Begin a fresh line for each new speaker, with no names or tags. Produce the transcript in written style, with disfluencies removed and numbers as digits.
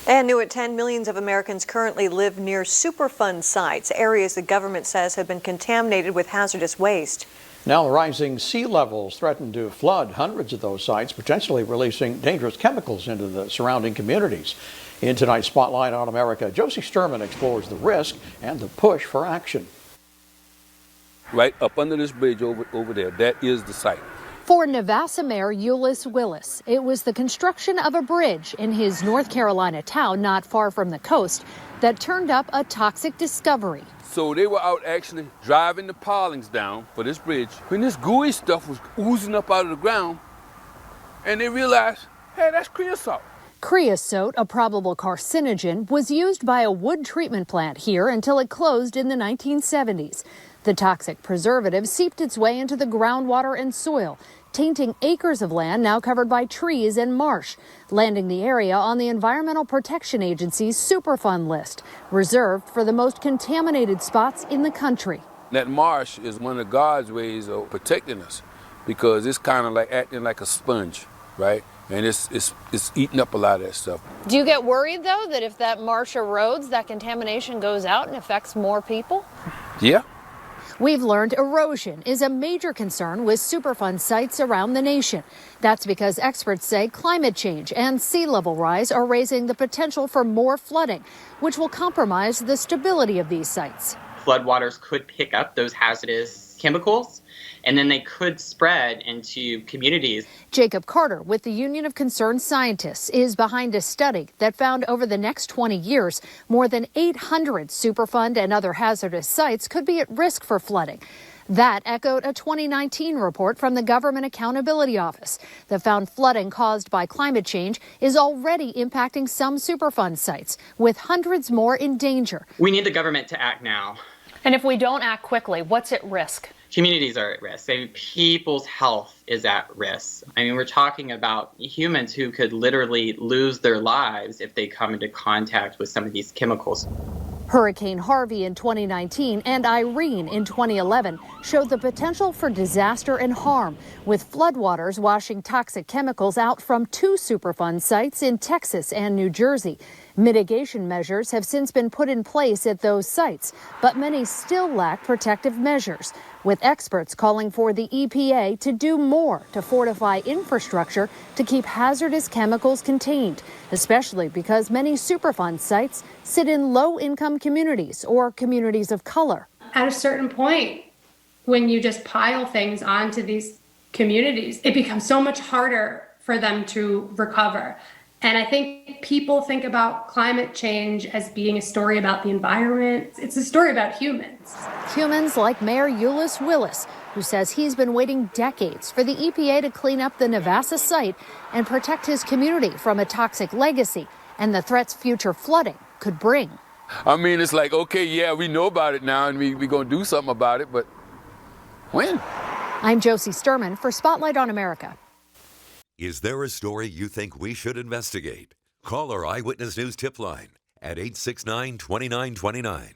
And new at 10, millions of Americans currently live near Superfund sites, areas the government says have been contaminated with hazardous waste.
Now rising sea levels threaten to flood hundreds of those sites, potentially releasing dangerous chemicals into the surrounding communities. In tonight's Spotlight on America, Josie Sturman explores the risk and the push for action.
Right up under this bridge over there, that is the site.
For Navassa Mayor Ulyss Willis, it was the construction of a bridge in his North Carolina town not far from the coast that turned up a toxic discovery.
So they were out actually driving the pilings down for this bridge when this gooey stuff was oozing up out of the ground, and they realized, hey, that's creosote.
Creosote, a probable carcinogen, was used by a wood treatment plant here until it closed in the 1970s. The toxic preservative seeped its way into the groundwater and soil, tainting acres of land now covered by trees and marsh, landing the area on the Environmental Protection Agency's Superfund list, reserved for the most contaminated spots in the country.
That marsh is one of God's ways of protecting us because it's kind of like acting like a sponge, right? And it's eating up a lot of that stuff.
Do you get worried, though, that if that marsh erodes, that contamination goes out and affects more people?
Yeah.
We've learned erosion is a major concern with Superfund sites around the nation. That's because experts say climate change and sea level rise are raising the potential for more flooding, which will compromise the stability of these sites.
Floodwaters could pick up those hazardous chemicals, and then they could spread into communities.
Jacob Carter with the Union of Concerned Scientists is behind a study that found over the next 20 years, more than 800 Superfund and other hazardous sites could be at risk for flooding. That echoed a 2019 report from the Government Accountability Office that found flooding caused by climate change is already impacting some Superfund sites, with hundreds more in danger.
We need the government to act now.
And if we don't act quickly, what's at risk?
Communities are at risk. I mean, people's health is at risk. I mean, we're talking about humans who could literally lose their lives if they come into contact with some of these chemicals.
Hurricane Harvey in 2019 and Irene in 2011 showed the potential for disaster and harm, with floodwaters washing toxic chemicals out from 2 Superfund sites in Texas and New Jersey. Mitigation measures have since been put in place at those sites, but many still lack protective measures, with experts calling for the EPA to do more to fortify infrastructure to keep hazardous chemicals contained, especially because many Superfund sites sit in low-income communities or communities of color.
At a certain point, when you just pile things onto these communities, it becomes so much harder for them to recover. And I think people think about climate change as being a story about the environment. It's a story about humans.
Humans like Mayor Ulyss Willis, who says he's been waiting decades for the EPA to clean up the Navassa site and protect his community from a toxic legacy and the threats future flooding could bring.
I mean, it's like, okay, yeah, we know about it now and we're going to do something about it, but when?
I'm Josie Sturman for Spotlight on America.
Is there a story you think we should investigate? Call our Eyewitness News tip line at 869-2929.